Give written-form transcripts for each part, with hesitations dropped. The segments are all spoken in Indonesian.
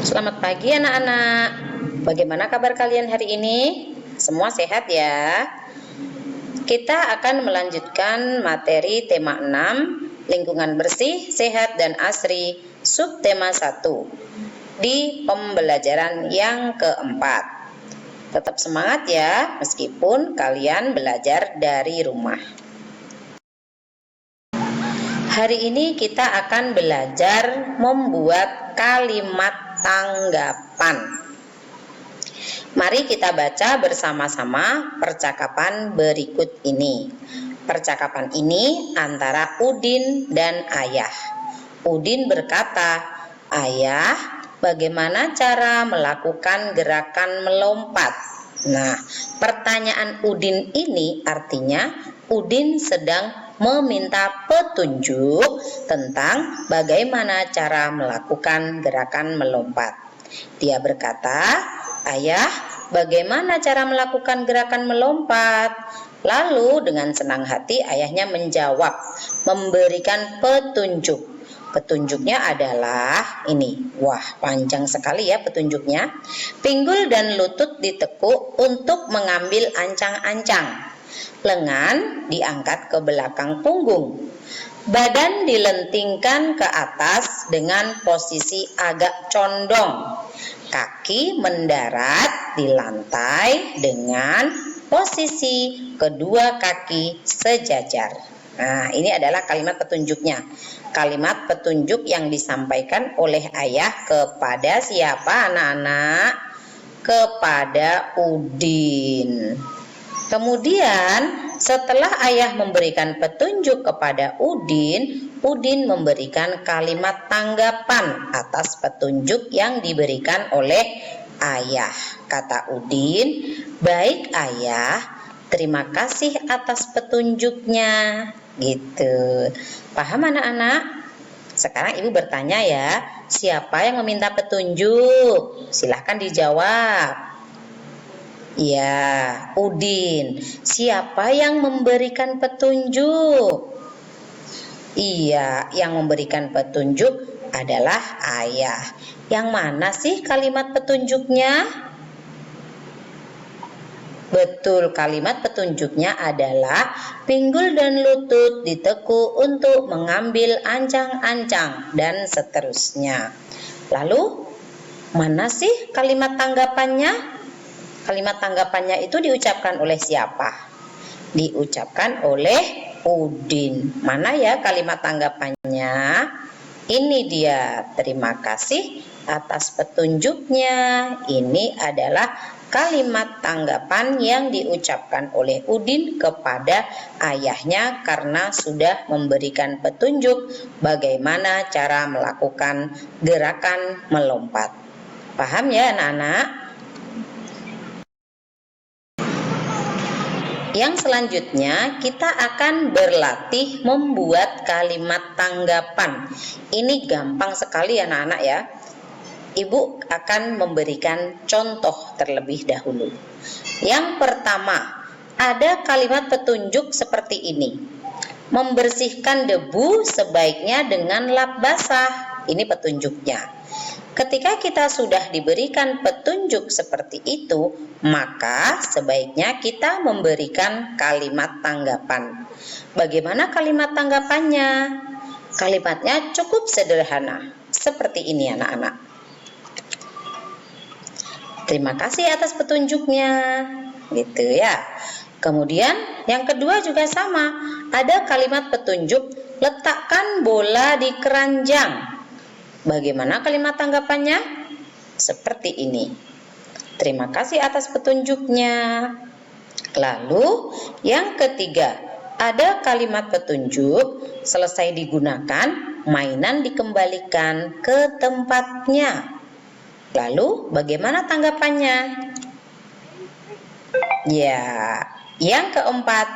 Selamat pagi anak-anak. Bagaimana kabar kalian hari ini? Semua sehat ya? Kita akan melanjutkan materi tema 6, lingkungan bersih, sehat dan asri, subtema 1 di pembelajaran yang keempat. Tetap semangat ya, meskipun kalian belajar dari rumah. Hari ini kita akan belajar membuat kalimat tanggapan. Mari kita baca bersama-sama percakapan berikut ini. Percakapan ini antara Udin dan Ayah. Udin berkata, "Ayah, bagaimana cara melakukan gerakan melompat?" Nah, pertanyaan Udin ini artinya Udin sedang meminta petunjuk tentang bagaimana cara melakukan gerakan melompat. Dia berkata, "Ayah, bagaimana cara melakukan gerakan melompat?" Lalu dengan senang hati ayahnya menjawab, memberikan petunjuk. Petunjuknya adalah ini. Wah, panjang sekali ya petunjuknya. Pinggul dan lutut ditekuk untuk mengambil ancang-ancang. Lengan diangkat ke belakang punggung. Badan dilentingkan ke atas dengan posisi agak condong. Kaki mendarat di lantai dengan posisi kedua kaki sejajar. Nah, ini adalah kalimat petunjuknya. Kalimat petunjuk yang disampaikan oleh ayah kepada siapa anak-anak? Kepada Udin. Kemudian setelah ayah memberikan petunjuk kepada Udin, Udin memberikan kalimat tanggapan atas petunjuk yang diberikan oleh ayah. Kata Udin, "Baik ayah, terima kasih atas petunjuknya." Gitu. Paham anak-anak? Sekarang ibu bertanya ya, siapa yang meminta petunjuk? Silahkan dijawab. Ya, Udin. Siapa yang memberikan petunjuk? Iya, yang memberikan petunjuk adalah ayah. Yang mana sih kalimat petunjuknya? Betul, kalimat petunjuknya adalah pinggul dan lutut ditekuk untuk mengambil ancang-ancang dan seterusnya. Lalu, mana sih kalimat tanggapannya? Kalimat tanggapannya itu diucapkan oleh siapa? Diucapkan oleh Udin. Mana ya kalimat tanggapannya? Ini dia. Terima kasih atas petunjuknya. Ini adalah kalimat tanggapan yang diucapkan oleh Udin kepada ayahnya karena sudah memberikan petunjuk bagaimana cara melakukan gerakan melompat. Paham ya anak-anak? Yang selanjutnya kita akan berlatih membuat kalimat tanggapan. Ini gampang sekali anak-anak ya. Ibu akan memberikan contoh terlebih dahulu. Yang pertama, ada kalimat petunjuk seperti ini. Membersihkan debu sebaiknya dengan lap basah. Ini petunjuknya. Ketika kita sudah diberikan petunjuk seperti itu, maka sebaiknya kita memberikan kalimat tanggapan. Bagaimana kalimat tanggapannya? Kalimatnya cukup sederhana, seperti ini anak-anak. Terima kasih atas petunjuknya, gitu ya. Kemudian yang kedua juga sama, ada kalimat petunjuk, letakkan bola di keranjang. Bagaimana kalimat tanggapannya? Seperti ini. Terima kasih atas petunjuknya. Lalu yang ketiga, ada kalimat petunjuk, selesai digunakan, mainan dikembalikan ke tempatnya. Lalu bagaimana tanggapannya? Ya, yang keempat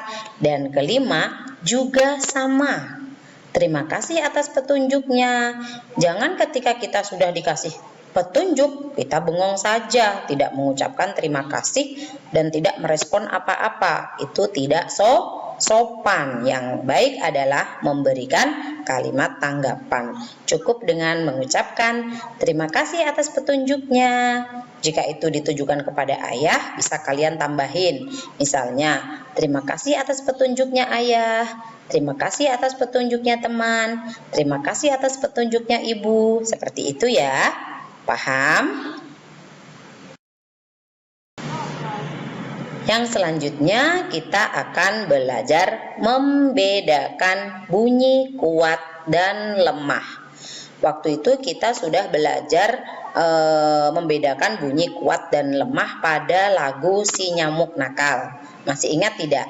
dan kelima juga sama. Terima kasih atas petunjuknya. Jangan ketika kita sudah dikasih petunjuk, kita bengong saja, tidak mengucapkan terima kasih dan tidak merespon apa-apa. Itu tidak sopan. Yang baik adalah memberikan kalimat tanggapan. Cukup dengan mengucapkan terima kasih atas petunjuknya. Jika itu ditujukan kepada ayah, bisa kalian tambahin. Misalnya, terima kasih atas petunjuknya ayah, terima kasih atas petunjuknya teman, terima kasih atas petunjuknya ibu. Seperti itu ya. Paham? Yang selanjutnya kita akan belajar membedakan bunyi kuat dan lemah. Waktu itu kita sudah belajar membedakan bunyi kuat dan lemah pada lagu Si Nyamuk Nakal. Masih ingat tidak?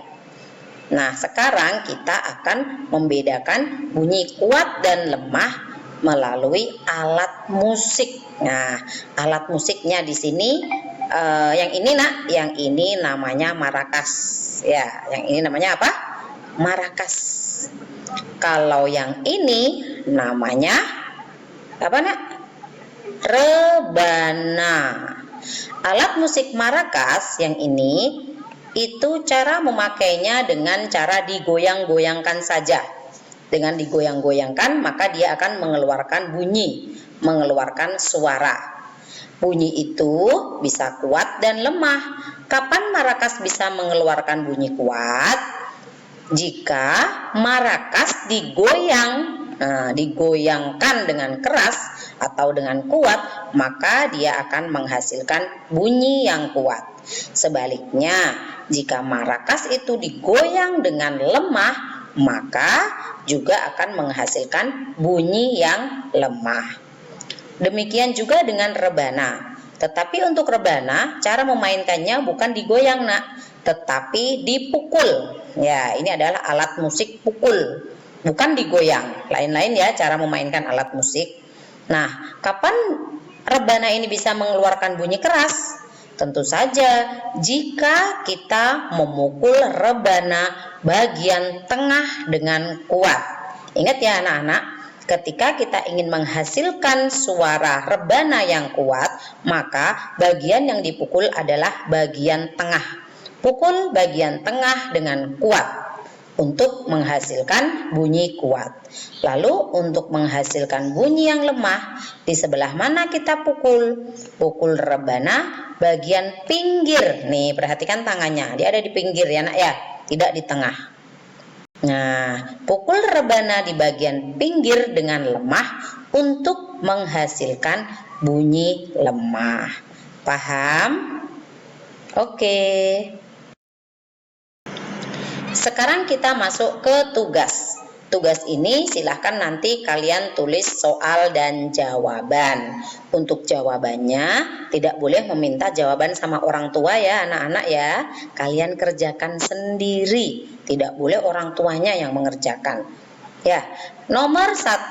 Nah, sekarang kita akan membedakan bunyi kuat dan lemah melalui alat musik. Nah, alat musiknya di sini yang ini nak, yang ini namanya marakas. Ya, yang ini namanya apa? Marakas. Kalau yang ini namanya apa nak? Rebana. Alat musik marakas yang ini itu cara memakainya dengan cara digoyang-goyangkan saja. Dengan digoyang-goyangkan maka dia akan mengeluarkan bunyi, mengeluarkan suara. Bunyi itu bisa kuat dan lemah. Kapan marakas bisa mengeluarkan bunyi kuat? Jika marakas digoyangkan dengan keras atau dengan kuat, maka dia akan menghasilkan bunyi yang kuat. Sebaliknya, jika marakas itu digoyang dengan lemah, maka juga akan menghasilkan bunyi yang lemah. Demikian juga dengan rebana. Tetapi untuk rebana, cara memainkannya bukan digoyang nak, tetapi dipukul. Ya, ini adalah alat musik pukul, bukan digoyang. Lain-lain ya cara memainkan alat musik. Nah, kapan rebana ini bisa mengeluarkan bunyi keras? Tentu saja jika kita memukul rebana bagian tengah dengan kuat. Ingat ya anak-anak, ketika kita ingin menghasilkan suara rebana yang kuat, maka bagian yang dipukul adalah bagian tengah. Pukul bagian tengah dengan kuat untuk menghasilkan bunyi kuat. Lalu untuk menghasilkan bunyi yang lemah, di sebelah mana kita pukul? Pukul rebana bagian pinggir. Nih, perhatikan tangannya, dia ada di pinggir ya nak ya, tidak di tengah. Nah, pukul rebana di bagian pinggir dengan lemah untuk menghasilkan bunyi lemah. Paham? Oke. Sekarang kita masuk ke tugas. Tugas ini silahkan nanti kalian tulis soal dan jawaban. Untuk jawabannya tidak boleh meminta jawaban sama orang tua ya anak-anak ya. Kalian kerjakan sendiri. Tidak boleh orang tuanya yang mengerjakan. Ya, nomor 1.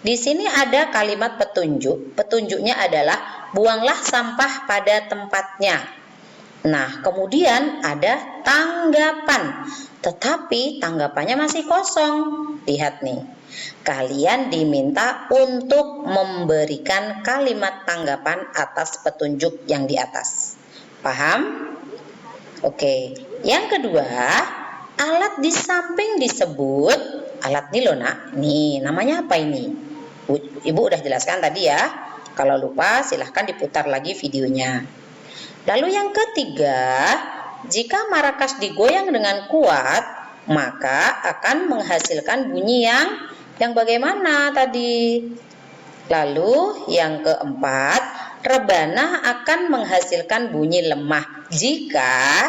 Di sini ada kalimat petunjuk. Petunjuknya adalah buanglah sampah pada tempatnya. Nah, kemudian ada tanggapan, tetapi tanggapannya masih kosong. Lihat nih, kalian diminta untuk memberikan kalimat tanggapan atas petunjuk yang di atas. Paham? Oke, yang kedua, alat di samping disebut, alat ini loh nak, nih namanya apa ini? Ibu udah jelaskan tadi ya, kalau lupa silahkan diputar lagi videonya. Lalu yang ketiga, jika marakas digoyang dengan kuat, maka akan menghasilkan bunyi yang bagaimana tadi. Lalu yang keempat, rebana akan menghasilkan bunyi lemah jika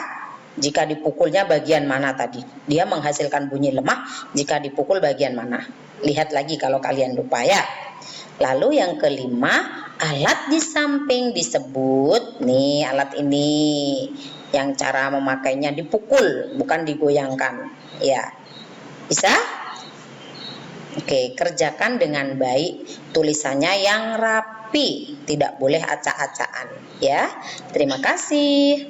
dipukulnya bagian mana tadi. Dia menghasilkan bunyi lemah jika dipukul bagian mana. Lihat lagi kalau kalian lupa ya. Lalu yang kelima, alat di samping disebut, nih alat ini yang cara memakainya dipukul bukan digoyangkan ya. Bisa? Oke, kerjakan dengan baik, tulisannya yang rapi, tidak boleh acak-acakan ya. Terima kasih.